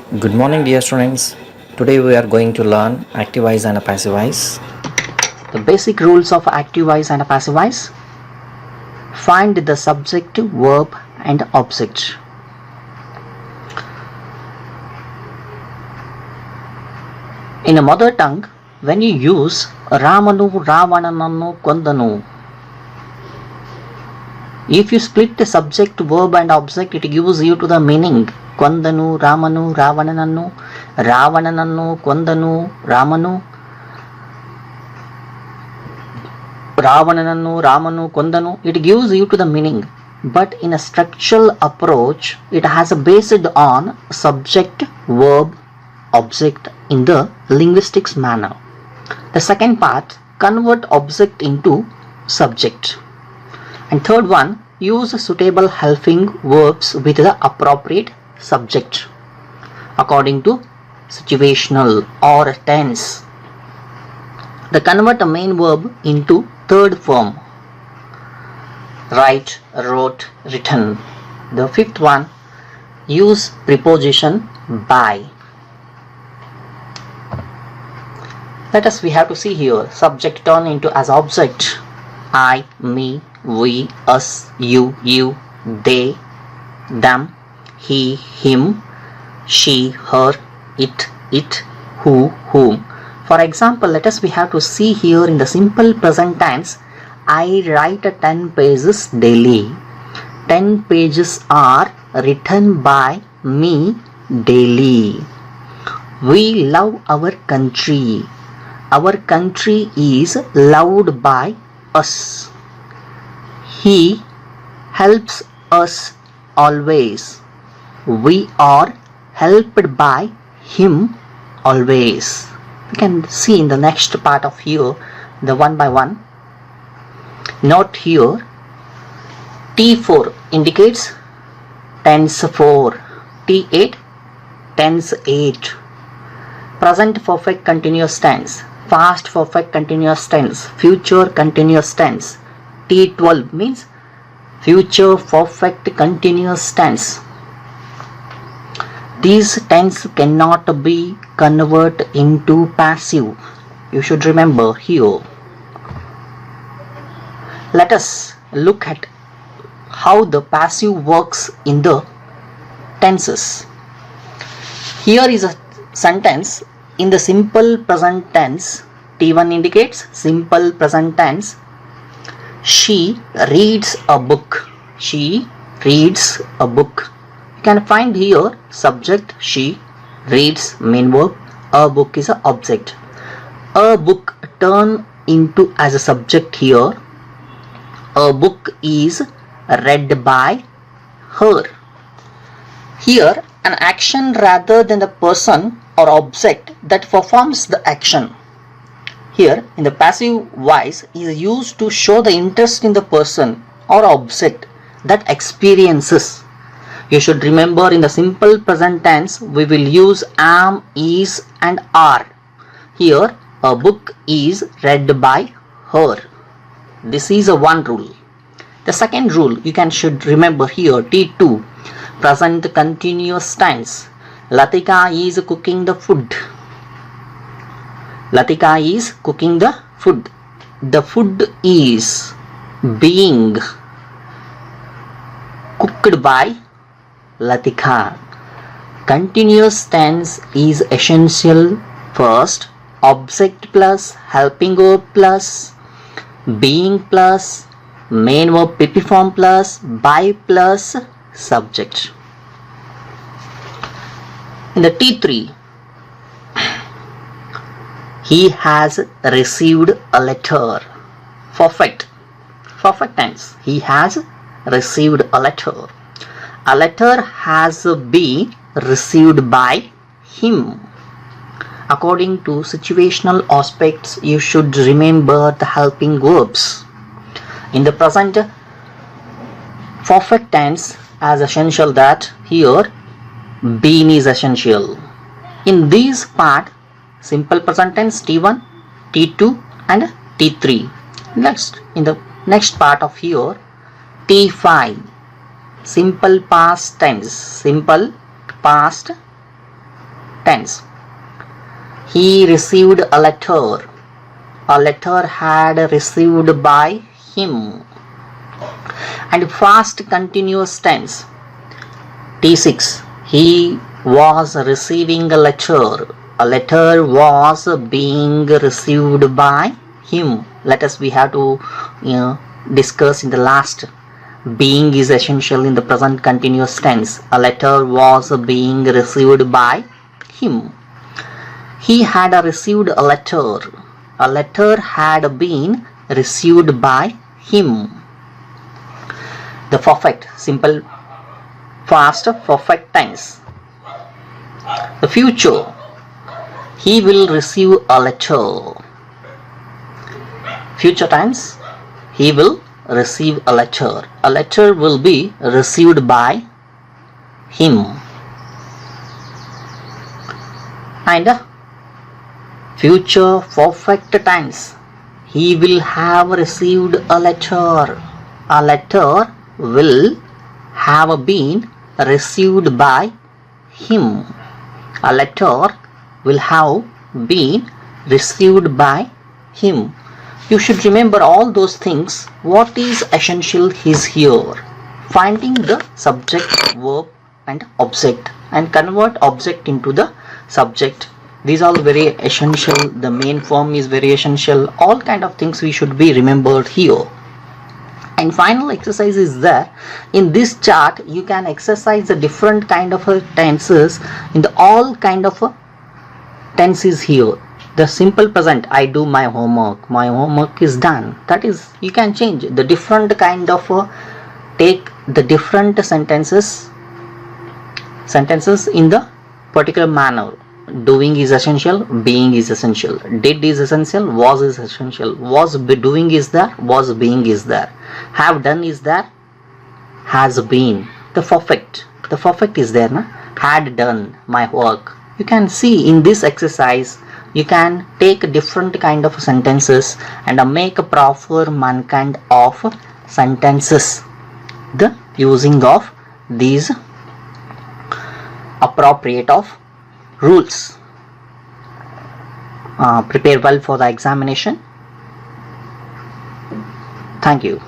Good morning, dear students. Today we are going to learn active voice and passive voice. The basic rules of active voice and passive voice. Find the subject, verb and object. In a mother tongue, when you use Ramanu Ravanananu Kondanu, if you split the subject, verb and object, it gives you to the meaning Kondanu, Ramanu, Ravanananu, Ravanananu, Kondanu, Ramanu, Ravanananu, Ramanu, Kondanu. It gives you to the meaning. But in a structural approach, it has based on subject, verb, object in the linguistics manner. The second part, convert object into subject. And third one, use suitable helping verbs with the appropriate subject according to situational or tense. The convert a main verb into third form. Write, wrote, written. The fifth one, use preposition by. We have to see here, subject turn into as object. I, me, we, us, you, they, them, he, him, she, her, it, who, whom. For example, we have to see here in the simple present tense, I write 10 pages daily. 10 pages are written by me daily. We love our country. Our country is loved by us. He helps us always. We are helped by him always. You can see in the next part of here, the one by one. Note here, T4 indicates tense 4, T8 tense 8, present perfect continuous tense, past perfect continuous tense, future continuous tense. T12 means future perfect continuous tense. These tense cannot be converted into passive. You should remember here. Let us look at how the passive works in the tenses. Here is a sentence in the simple present tense. T1 indicates simple present tense. She reads a book. She reads a book. You can find here subject she, reads main verb, a book is an object. A book turn into as a subject here. A book is read by her. Here an action rather than the person or object that performs the action. Here in the passive voice is used to show the interest in the person or object that experiences. You should remember in the simple present tense we will use am, is and are. Here a book is read by her. This is a one rule. The second rule you should remember here, T2, present continuous tense. Latika is cooking the food. Latika is cooking the food. The food is being cooked by Latika. Continuous tense is essential. First, object plus helping verb plus being plus main verb PP form plus by plus subject. In the T3, he has received a letter. Perfect tense. He has received a letter. A letter has been received by him. According to situational aspects, you should remember the helping verbs. In the present perfect tense, as essential that here been is essential. In this part, simple present tense T1, T2 and T3. Next, in the next part of here, T5, simple past tense, simple past tense. He received a letter. A letter had received by him. And past continuous tense. T6. He was receiving a letter. A letter was being received by him. We have to discuss in the last. Being is essential in the present continuous tense. A letter was being received by him. He had received a letter. A letter had been received by him. The perfect, simple, past perfect tense. The future. He will receive a letter. Future tense. He will receive a letter. A letter will be received by him. And future perfect tense. He will have received a letter. A letter will have been received by him. A letter will have been received by him. You should remember all those things. What is essential is here. Finding the subject, verb and object, and convert object into the subject. These are very essential. The main form is very essential. All kind of things we should be remembered here. And final exercise is there. In this chart you can exercise the different kind of tenses in the all kind of tenses here. The simple present, I do my homework. My homework is done. That is, you can change the different kind of take the different sentences in the particular manner. Doing is essential, being is essential, did is essential, was is essential, was doing is there, was being is there, have done is there, has been. The perfect is there, na? Had done my work. You can see in this exercise you can take different kind of sentences and make a proper mankind of sentences. The using of these appropriate of rules. Prepare well for the examination. Thank you.